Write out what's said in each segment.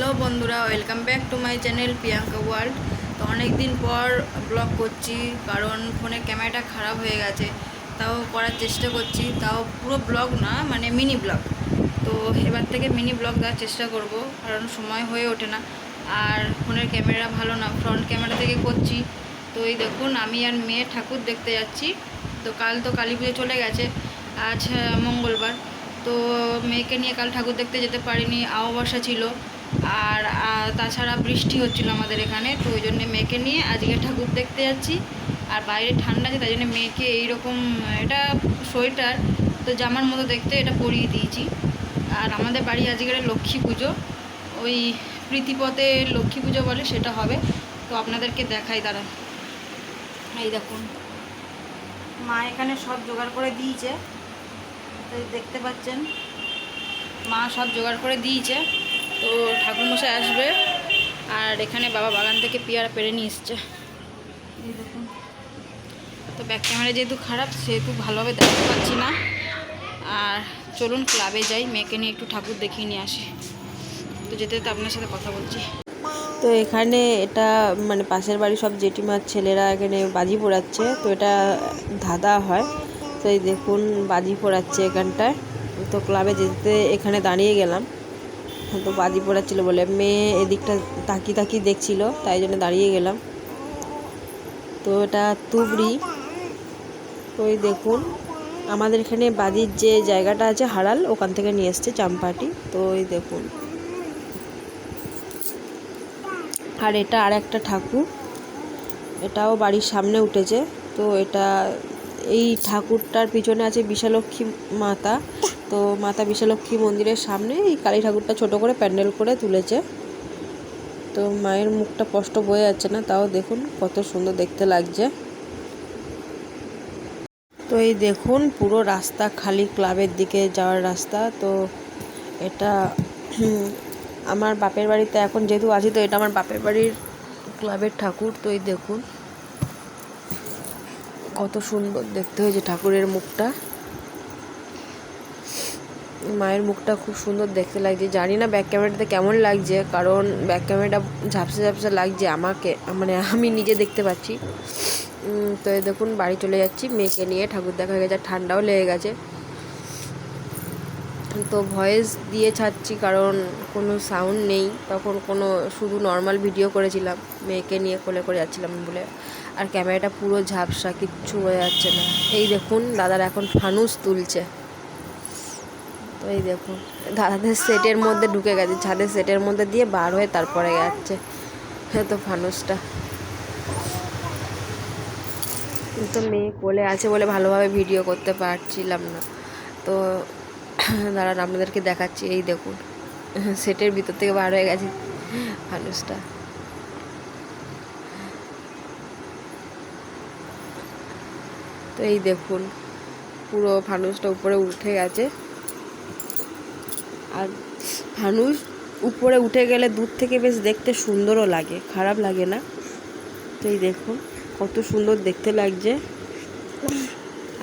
Hello বন্ধুরা, welcome back to my channel Priyanka world. তো অনেক দিন পর ব্লগ করছি, কারণ ফোনের ক্যামেরাটা খারাপ হয়ে গেছে। তাও করার চেষ্টা করছি, তাও পুরো ব্লগ না, মানে মিনি ব্লগ। তো এবার থেকে মিনি ব্লগ দেওয়ার চেষ্টা করব, কারণ সময় হয়ে ওঠে না। আর ফোনের ক্যামেরা ভালো না, ফ্রন্ট ক্যামেরা থেকে করছি। তো এই দেখুন, আমি আর মেয়ে ঠাকুর দেখতে যাচ্ছি। তো কাল তো কালী পুজো চলে গেছে, আজ মঙ্গলবার। তো মেয়েকে নিয়ে কাল ঠাকুর দেখতে যেতে পারিনি, অমাবস্যা ছিল। আর তাছাড়া বৃষ্টি হচ্ছিল আমাদের এখানে, তো ওই জন্যে মেয়েকে নিয়ে আজকে ঠাকুর দেখতে যাচ্ছি। আর বাইরে ঠান্ডা আছে, তাই জন্য মেয়েকে এইরকম, এটা সোয়েটার তো জামার মতো দেখতে, এটা পরিয়ে দিয়েছি। আর আমাদের বাড়ি আজকে লক্ষ্মী পুজো, ওই প্রীতিপথে লক্ষ্মী পুজো বলে, সেটা হবে। তো আপনাদেরকে দেখাই দাঁড়া। এই দেখুন, মা এখানে সব জোগাড় করে দিয়েছে, তো দেখতে পাচ্ছেন মা সব জোগাড় করে দিয়েছে। তো ঠাকুরমশাই আসবে, আর এখানে বাবা বাগান থেকে পেয়ারা পেরে নিয়ে এসছে। এই দেখুন, তো ব্যাক ক্যামেরা যেহেতু খারাপ, সেহেতু ভালোভাবে দেখতে পাচ্ছি না। আর চলুন ক্লাবে যাই, মেয়েকে নিয়ে একটু ঠাকুর দেখিয়ে নিয়ে আসি। তো যেতে যেতে আপনার সাথে কথা বলছি। তো এখানে এটা মানে পাশের বাড়ির সব জেঠিমার ছেলেরা এখানে বাজি পোড়াচ্ছে। তো এটা ধাঁধা হয়। তো এই দেখুন বাজি পোড়াচ্ছে এখানটায়। তো ক্লাবে যেতে এখানে দাঁড়িয়ে গেলাম। তো বাজি পোড়াচ্ছিল বলে মেয়ে এদিকটা তাকিয়ে দেখছিল, তাই জন্য দাঁড়িয়ে গেলাম। তো এটা তুবড়ি। তো এই দেখুন, আমাদের এখানে বাজির যে জায়গাটা আছে হারাল, ওখান থেকে নিয়ে এসছে চাম্পাটি। তো এই দেখুন, আর এটা আর একটা ঠাকুর, এটাও বাড়ির সামনে উঠেছে। তো এটা এই ঠাকুরটার পিছনে আছে বিশালক্ষী মাতা। তো মাতা বিশালক্ষী মন্দিরের সামনে এই কালী ঠাকুরটা ছোট করে প্যান্ডেল করে তুলেছে। তো মায়ের মুখটা স্পষ্ট বোঝা যাচ্ছে না, তাও দেখুন কত সুন্দর দেখতে লাগছে। তো এই দেখুন পুরো রাস্তা খালি, ক্লাবের দিকে যাওয়ার রাস্তা। তো এটা আমার বাপের বাড়িতে এখন যেহেতু আছি, তো এটা আমার বাপের বাড়ির ক্লাবের ঠাকুর। তো এই দেখুন কত সুন্দর দেখতে হয়েছে ঠাকুরের মুখটা, মায়ের মুখটা খুব সুন্দর দেখতে লাগছে। জানি না ব্যাক ক্যামেরাটাতে কেমন লাগছে, কারণ ব্যাক ক্যামেরাটা ঝাপসা ঝাপসা লাগছে আমাকে, মানে আমি নিজে দেখতে পাচ্ছি। তো এই দেখুন বাড়ি চলে যাচ্ছি মেয়েকে নিয়ে, ঠাকুর দেখা হয়ে গেছে, ঠান্ডাও লেগে গেছে। তো ভয়েস দিয়ে ছাড়ছি, কারণ কোনো সাউন্ড নেই, তখন কোনো শুধু নর্মাল ভিডিও করেছিলাম, মেয়েকে নিয়ে কোলে করে যাচ্ছিলাম বলে। আর ক্যামেরাটা পুরো ঝাপসা, কিচ্ছু বোঝা যাচ্ছে না। এই দেখুন দাদারা এখন ফানুস তুলছে। তো এই দেখুন দাদাদের সেটের মধ্যে ঢুকে গেছে, ছাদের সেটের মধ্যে দিয়ে বার হয়ে তারপরে যাচ্ছে তো ফানুসটা। তো মেয়ে কোলে আছে বলে ভালোভাবে ভিডিও করতে পারছিলাম না। তো দাঁড়ান আপনাদেরকে দেখাচ্ছি। এই দেখুন সেটের ভিতর থেকে বার হয়ে গেছে ফানুসটা। তো এই দেখুন পুরো ফানুসটা উপরে উঠে গেছে। আর ফানুস উপরে উঠে গেলে দূর থেকে বেশ দেখতে সুন্দরও লাগে, খারাপ লাগে না। তো এই দেখুন কত সুন্দর দেখতে লাগছে।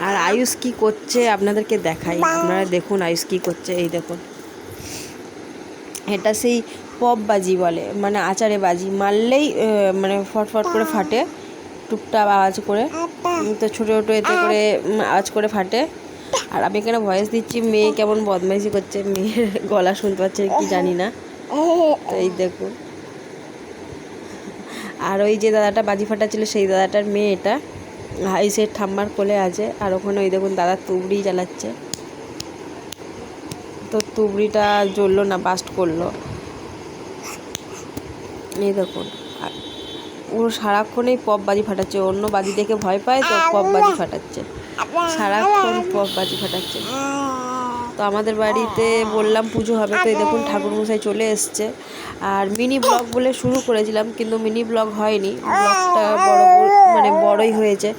আর আয়ুষ কি করছে আপনাদেরকে দেখাই, আপনারা দেখুন আয়ুষ কি করছে। এই দেখুন, এটা সেই পপ বাজি বলে, মানে আচারে বাজি মারলেই মানে ফটফট করে ফাটে, টুকটাক আওয়াজ করে। তো ছোটো ছোটো এতে করে আওয়াজ করে ফাটে। আর আমি এখানে ভয়েস দিচ্ছি, মেয়ে কেমন বদমাইশি করছে, মেয়ের গলা শুনতে পাচ্ছে কি জানি না। তো এই দেখুন, আর ওই যে দাদাটা বাজি ফাটাচ্ছিল, সেই দাদাটার মেয়ে এটা, আয়ুষের ঠাম্মার কোলে আছে। আর ওখানে ওই দেখুন দাদা তুবড়ি জ্বালাচ্ছে। তো তুবড়িটা জ্বললো না, বাস্ট করলো। এই দেখুন ও সারাক্ষণই পপ বাজি ফাটাচ্ছে, অন্য বাজি দেখে ভয় পায়, তো পপ বাজি ফাটাচ্ছে, সারাক্ষণ পপ বাজি ফাটাচ্ছে। তো আমাদের বাড়িতে বললাম পুজো হবে, তো এই দেখুন ঠাকুরমশাই চলে এসছে। আর মিনি ব্লগ বলে শুরু করেছিলাম, কিন্তু মিনি ব্লগ হয়নি, ব্লগটা মানে বড়ই হয়েছে।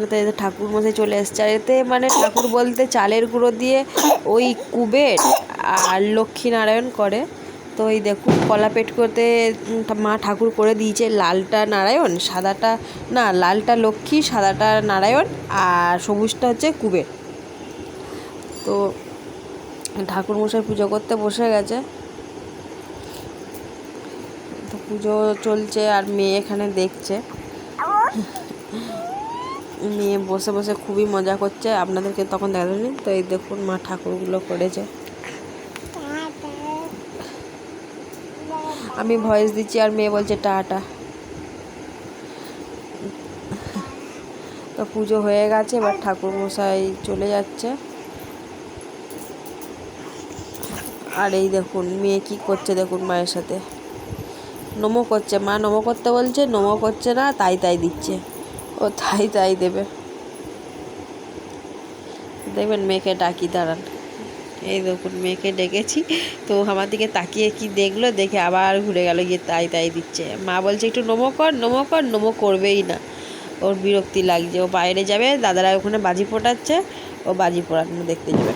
তো এতে ঠাকুরমশাই চলে এসছে। আর এতে মানে ঠাকুর বলতে চালের গুঁড়ো দিয়ে ওই কুবের আর লক্ষ্মীনারায়ণ করে। তো এই দেখুন কলা পেট করতে মা ঠাকুর করে দিয়েছে, লালটা নারায়ণ, সাদাটা না, লালটা লক্ষ্মী, সাদাটা নারায়ণ, আর সবুজটা হচ্ছে কুবের। তো ঠাকুরমশাই পুজো করতে বসে গেছে। পুজো চলছে আর মেয়ে এখানে দেখছে। মেয়ে বসে বসে খুবই মজা করছে, আপনাদেরকে তখন দেখানি। তো এই দেখুন মা ঠাকুরগুলো করেছে, আমি ভয়েস দিচ্ছি আর মেয়ে বলছে টাটা। তো পুজো হয়ে গেছে, এবার ঠাকুর মশাই চলে যাচ্ছে। আর এই দেখুন মেয়ে কি করছে, দেখুন মায়ের সাথে নমো করছে। মা নমো করতে বলছে, নমো করছে না, তাই তাই দিচ্ছে। ও তাই তাই দেবে। দেখবেন মেয়েকে ডাকি, দাঁড়ান। এই দেখুন মেয়েকে ডেকেছি, তো আমার দিকে তাকিয়ে কি দেখলো, দেখে আবার ঘুরে গেল, গিয়ে তাই তাই দিচ্ছে। মা বলছে একটু নমো কর, নমো কর, নমো করবেই না। ওর বিরক্তি লাগছে, ও বাইরে যাবে, দাদারা ওখানে বাজি ফোটাচ্ছে, ও বাজি পোড়ানো দেখতে যাবে।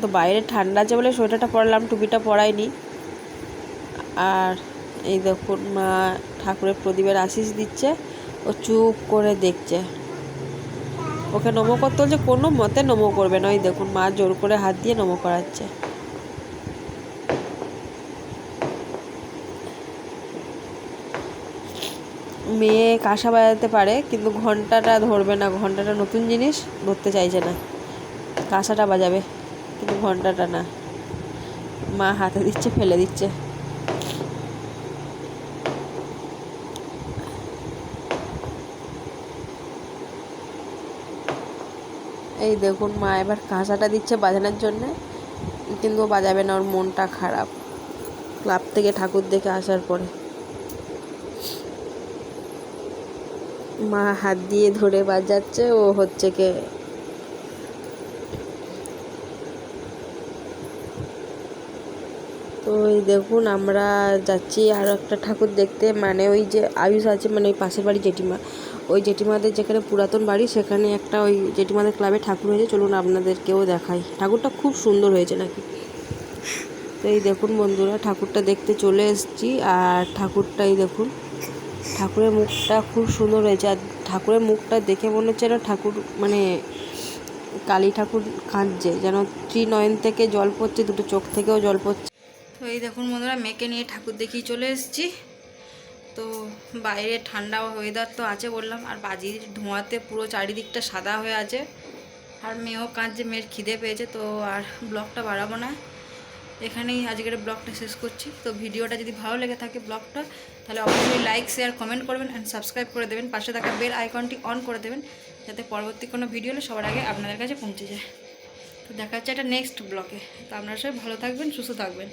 তো বাইরে ঠান্ডা আছে বলে সোয়েটারটা পরালাম, টুপিটা পরাইনি। আর এই দেখুন মা ঠাকুরের প্রদীপের আশীষ দিচ্ছে, ও চুপ করে দেখছে। ওকে নমো করতে বলছে, কোনো মতে নমো করবে না। ওই দেখুন মা জোর করে হাত দিয়ে নমো করাচ্ছে। মেয়ে কাঁসা বাজাতে পারে, কিন্তু ঘন্টাটা ধরবে না। ঘন্টাটা নতুন জিনিস, ধরতে চাইছে না। কাঁসাটা বাজাবে কিন্তু ঘন্টাটা না। মা হাতে দিচ্ছে, ফেলে দিচ্ছে। এই দেখুন মা এবার কাঁসাটা দিচ্ছে বাজানোর জন্যে, কিন্তু ও বাজাবে না, ওর মনটা খারাপ ক্লাব থেকে ঠাকুর দেখে আসার পরে। মা হাত দিয়ে ধরে বাজাচ্ছে, ও হচ্ছে কে তো এই দেখুন আমরা যাচ্ছি আরও একটা ঠাকুর দেখতে, মানে ওই যে আয়ুষ আছে, মানে ওই পাশের বাড়ি জেঠিমা, ওই জেঠিমাদের যেখানে পুরাতন বাড়ি, সেখানে একটা ওই জেঠিমাদের ক্লাবে ঠাকুর হয়েছে। চলুন আপনাদেরকেও দেখাই, ঠাকুরটা খুব সুন্দর হয়েছে নাকি। তো এই দেখুন বন্ধুরা, ঠাকুরটা দেখতে চলে এসেছি। আর ঠাকুরটাই দেখুন, ঠাকুরের মুখটা খুব সুন্দর হয়েছে। আর ঠাকুরের মুখটা দেখে মনে হচ্ছে না ঠাকুর মানে কালী ঠাকুর কাঁদছে, যেন ত্রিনয়ন থেকে জল পড়ছে, দুটো চোখ থেকেও জল পড়ছে। তো এই দেখুন বন্ধুরা, মেয়েকে নিয়ে ঠাকুর দেখিয়ে চলে এসেছি। তো বাইরে ঠান্ডা ওয়েদার তো আছে বললাম, আর বাজির ধোঁয়াতে পুরো চারিদিকটা সাদা হয়ে আছে। আর মেয়েও কাঁদছে, মেয়ের খিদে পেয়েছে। তো আর ব্লগটা বাড়াবো না, এখানেই আজকের ব্লগটা শেষ করছি। তো ভিডিওটা যদি ভালো লেগে থাকে ব্লগটা, তাহলে অবশ্যই লাইক, শেয়ার, কমেন্ট করবেন অ্যান্ড সাবস্ক্রাইব করে দেবেন। পাশে থাকা বেল আইকনটি অন করে দেবেন, যাতে পরবর্তী কোনো ভিডিও হলে সবার আগে আপনাদের কাছে পৌঁছে যায়। তো দেখা হচ্ছে একটা নেক্সট ব্লগে। তো আপনারা সবাই ভালো থাকবেন, সুস্থ থাকবেন।